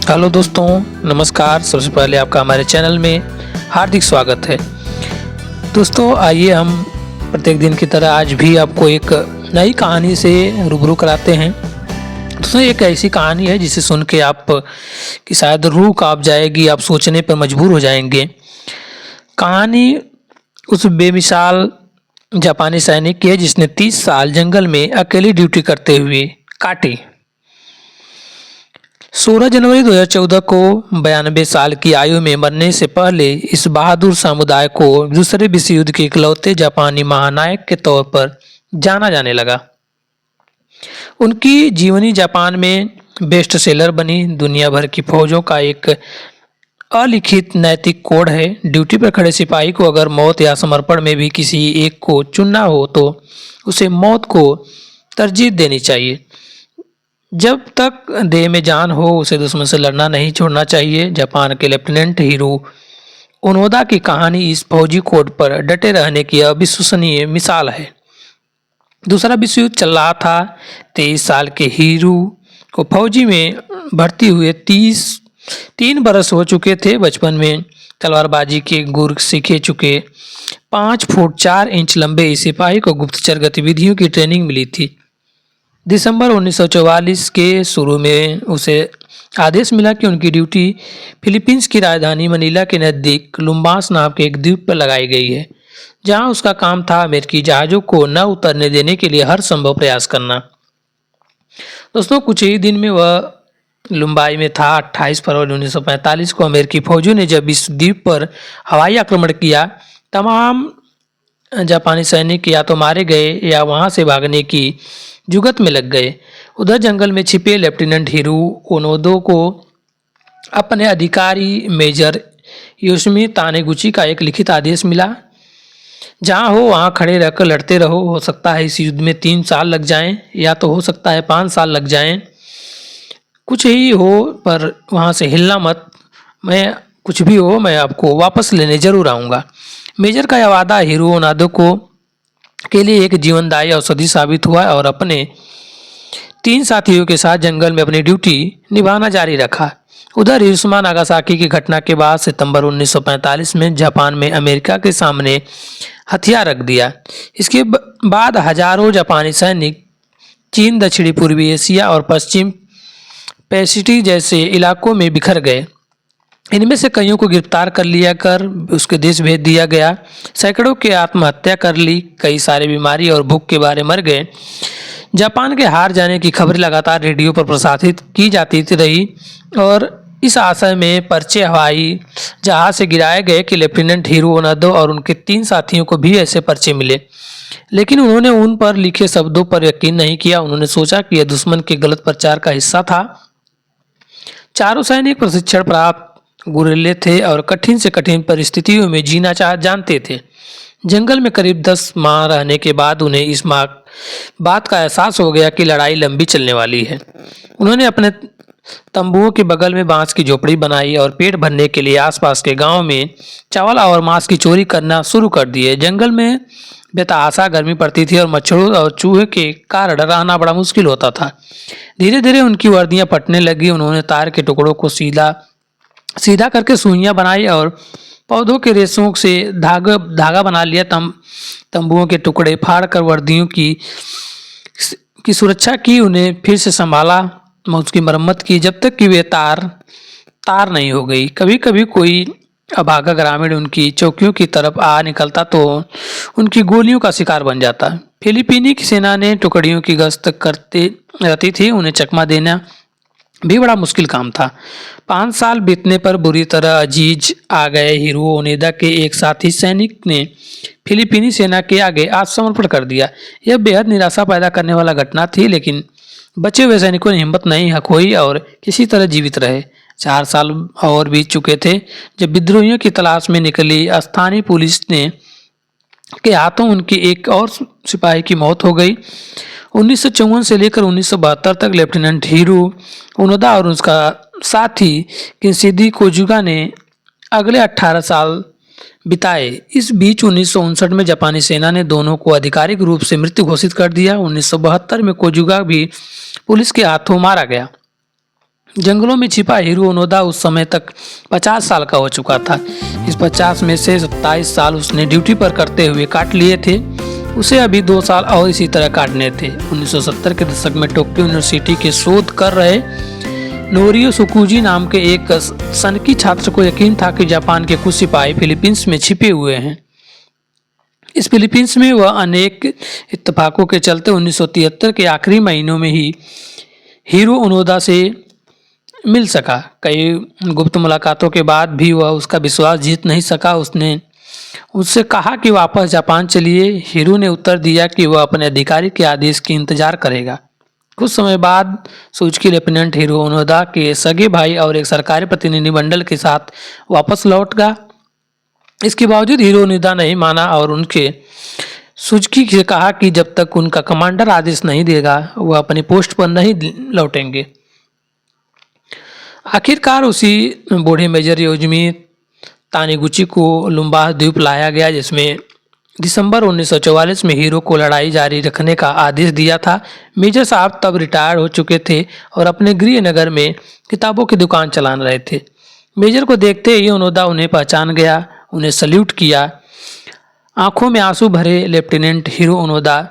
Hello दोस्तों, नमस्कार। सबसे पहले आपका हमारे चैनल में हार्दिक स्वागत है। दोस्तों, आइए हम प्रत्येक दिन की तरह आज भी आपको एक नई कहानी से रूबरू कराते हैं। दोस्तों, एक ऐसी कहानी है जिसे सुन के आप की शायद रूह कांप जाएगी, आप सोचने पर मजबूर हो जाएंगे। कहानी उस बेमिसाल जापानी सैनिक की है जिसने 30 साल जंगल में अकेली ड्यूटी करते हुए काटी। 16 जनवरी 2014 को 92 साल की आयु में मरने से पहले इस बहादुर समुदाय को दूसरे विश्व युद्ध के इकलौते जापानी महानायक के तौर पर जाना जाने लगा। उनकी जीवनी जापान में बेस्ट सेलर बनी। दुनिया भर की फौजों का एक अलिखित नैतिक कोड है। ड्यूटी पर खड़े सिपाही को अगर मौत या समर्पण में भी किसी एक को चुनना हो तो उसे मौत को तरजीह देनी चाहिए। जब तक देह में जान हो उसे दुश्मन से लड़ना नहीं छोड़ना चाहिए। जापान के लेफ्टिनेंट हीरो ओनोदा की कहानी इस फौजी कोड पर डटे रहने की अविश्वसनीय मिसाल है। दूसरा विश्व युद्ध चल रहा था। 23 साल के हीरो को फौजी में भर्ती हुए 3 बरस हो चुके थे। बचपन में तलवारबाजी के गुर सीखे चुके 5 फुट 4 इंच लंबे इस सिपाही को गुप्तचर गतिविधियों की ट्रेनिंग मिली थी। दिसंबर 1944 के शुरू में उसे आदेश मिला कि उनकी ड्यूटी फिलीपींस की राजधानी मनीला के नज़दीक लुम्बास नाम के एक द्वीप पर लगाई गई है, जहां उसका काम था अमेरिकी जहाज़ों को न उतरने देने के लिए हर संभव प्रयास करना। दोस्तों, कुछ ही दिन में वह लुम्बाई में था। 28 फरवरी 1945 को अमेरिकी फौजियों ने जब इस द्वीप पर हवाई आक्रमण किया, तमाम जापानी सैनिक या तो मारे गए या वहां से भागने की जुगत में लग गए। उधर जंगल में छिपे लेफ्टिनेंट हिरो ओनोदो को अपने अधिकारी मेजर योशिमी तानेगुची का एक लिखित आदेश मिला, जहां हो वहां खड़े रहकर लड़ते रहो। हो सकता है इस युद्ध में 3 साल लग जाएं या तो हो सकता है 5 साल लग जाएं। कुछ ही हो पर वहां से हिलना मत। मैं कुछ भी हो मैं आपको वापस लेने जरूर आऊँगा। मेजर का यह वादा हीरो ओनोदो को के लिए एक जीवनदायी औषधि साबित हुआ और अपने 3 साथियों के साथ जंगल में अपनी ड्यूटी निभाना जारी रखा। उधर हिरोशिमा नागासाकी की घटना के बाद सितंबर 1945 में जापान में अमेरिका के सामने हथियार रख दिया। इसके बाद हजारों जापानी सैनिक चीन, दक्षिणी पूर्वी एशिया और पश्चिम पैसिफिक जैसे इलाकों में बिखर गए। इनमें से कईयों को गिरफ्तार कर लिया कर उसके देश भेज दिया गया। सैकड़ों के आत्महत्या कर ली। कई सारे बीमारी और भूख के बारे मर गए। जापान के हार जाने की खबरें लगातार रेडियो पर प्रसारित की जाती रही और इस आशय में पर्चे हवाई जहाज से गिराए गए कि लेफ्टिनेंट हीरो ओनोदो और उनके 3 साथियों को भी ऐसे पर्चे मिले। लेकिन उन्होंने उन पर लिखे शब्दों पर यकीन नहीं किया। उन्होंने सोचा कि यह दुश्मन के गलत प्रचार का हिस्सा था। चारों सैनिक प्रशिक्षण प्राप्त गुरिल्ले थे और कठिन से कठिन परिस्थितियों में जीना जानते थे। जंगल में करीब 10 माह रहने के बाद उन्हें इस बात का एहसास हो गया कि लड़ाई लंबी चलने वाली है। उन्होंने अपने तंबुओं के बगल में बांस की झोपड़ी बनाई और पेट भरने के लिए आसपास के गांव में चावल और मांस की चोरी करना शुरू कर दिए। जंगल में बेतहाशा गर्मी पड़ती थी और मच्छरों और चूहे के कारण रहना बड़ा मुश्किल होता था। धीरे धीरे उनकी वर्दियां फटने लगी। उन्होंने तार के टुकड़ों को सीधा करके सुइयां बनाई और पौधों के रेशों से धागा बना लिया। तंबुओं के टुकड़े फाड़कर वर्दियों की सुरक्षा की। उन्हें फिर से संभाला, उसकी मरम्मत की जब तक कि वे तार नहीं हो गई। कभी कभी कोई अभागा ग्रामीण उनकी चौकियों की तरफ आ निकलता तो उनकी गोलियों का शिकार बन जाता। फिलीपीनी की सेना ने टुकड़ियों की गश्त करती रहती थी। उन्हें चकमा देना भी बड़ा मुश्किल काम था। 5 साल बीतने पर बुरी तरह अजीज आ गए हीरो ओनोदा के एक साथी सैनिक ने फिलीपीनी सेना के आगे आत्मसमर्पण कर दिया। यह बेहद निराशा पैदा करने वाला घटना थी, लेकिन बचे हुए सैनिकों ने हिम्मत नहीं खोई और किसी तरह जीवित रहे। 4 साल और बीत चुके थे जब विद्रोहियों की तलाश में निकली स्थानीय पुलिस के हाथों उनके एक और सिपाही की मौत हो गई। 1954 से लेकर 1972 तक लेफ्टिनेंट हीरो ओनोदा और उसका साथी किनसिदी कोजुगा ने अगले 18 साल बिताए। इस बीच 1959 में जापानी सेना ने दोनों को आधिकारिक रूप से मृत्यु घोषित कर दिया। 1972 में कोजुगा भी पुलिस के हाथों मारा गया। जंगलों में छिपा हिरो ओनोदा उस समय तक 50 साल का हो चुका था। इस 50 में से 27 साल उसने ड्यूटी पर करते हुए काट लिए थे। उसे अभी 2 साल और इसी तरह काटने थे। 1970 के दशक में टोक्यो यूनिवर्सिटी के शोध कर रहे नोरियो सुकुजी नाम के एक सनकी छात्र को यकीन था कि जापान के कुछ सिपाही फिलीपींस में छिपे हुए हैं। इस फिलीपींस में वह अनेक इत्तेफाकों के चलते 1973 के आखिरी महीनों में ही हिरो ओनोदा से मिल सका। कई गुप्त मुलाकातों के बाद भी वह उसका विश्वास जीत नहीं सका। उसने उससे कहा कि वापस जापान चलिए। हिरो ने उत्तर दिया कि वह अपने अधिकारी के आदेश की इंतजार करेगा। कुछ समय बाद सुजुकी लेफ्टिनेंट हिरो ओनोदा के सगे भाई और एक सरकारी प्रतिनिधिमंडल के साथ वापस लौट गया। इसके बावजूद हिरो ओनोदा नहीं माना और उनके सुजुकी से कहा कि जब तक उनका कमांडर आदेश नहीं देगा वह अपनी पोस्ट पर नहीं लौटेंगे। आखिरकार उसी बूढ़े मेजर योजमी तानिगुची को लुम्बाह द्वीप लाया गया, जिसमें दिसंबर 1944 में हीरो को लड़ाई जारी रखने का आदेश दिया था। मेजर साहब तब रिटायर हो चुके थे और अपने गृह नगर में किताबों की दुकान चला रहे थे। मेजर को देखते ही ओनोदा उन्हें पहचान गया, उन्हें सल्यूट किया। आंखों में आंसू भरे लेफ्टिनेंट हिरो ओनोदा,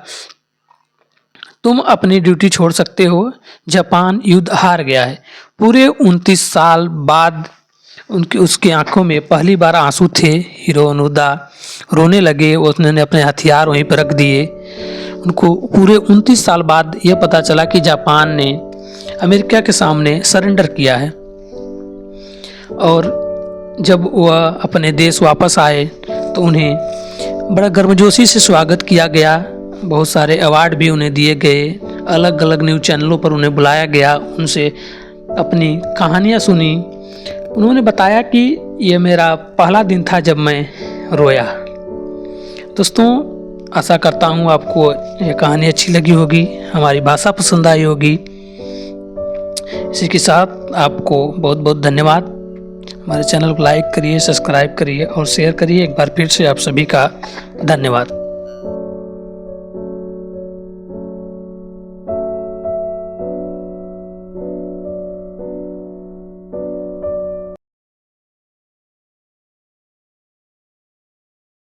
तुम अपनी ड्यूटी छोड़ सकते हो, जापान युद्ध हार गया है। पूरे 29 साल बाद उसकी आंखों में पहली बार आंसू थे। हिरो ओनोदा रोने लगे। उसने अपने हथियार वहीं पर रख दिए। उनको पूरे 29 साल बाद यह पता चला कि जापान ने अमेरिका के सामने सरेंडर किया है। और जब वह अपने देश वापस आए तो उन्हें बड़ा गर्मजोशी से स्वागत किया गया। बहुत सारे अवार्ड भी उन्हें दिए गए। अलग अलग न्यूज़ चैनलों पर उन्हें बुलाया गया, उनसे अपनी कहानियाँ सुनी। उन्होंने बताया कि यह मेरा पहला दिन था जब मैं रोया। दोस्तों, आशा करता हूँ आपको यह कहानी अच्छी लगी होगी, हमारी भाषा पसंद आई होगी। इसी के साथ आपको बहुत बहुत धन्यवाद। हमारे चैनल को लाइक करिए, सब्सक्राइब करिए और शेयर करिए। एक बार फिर से आप सभी का धन्यवाद।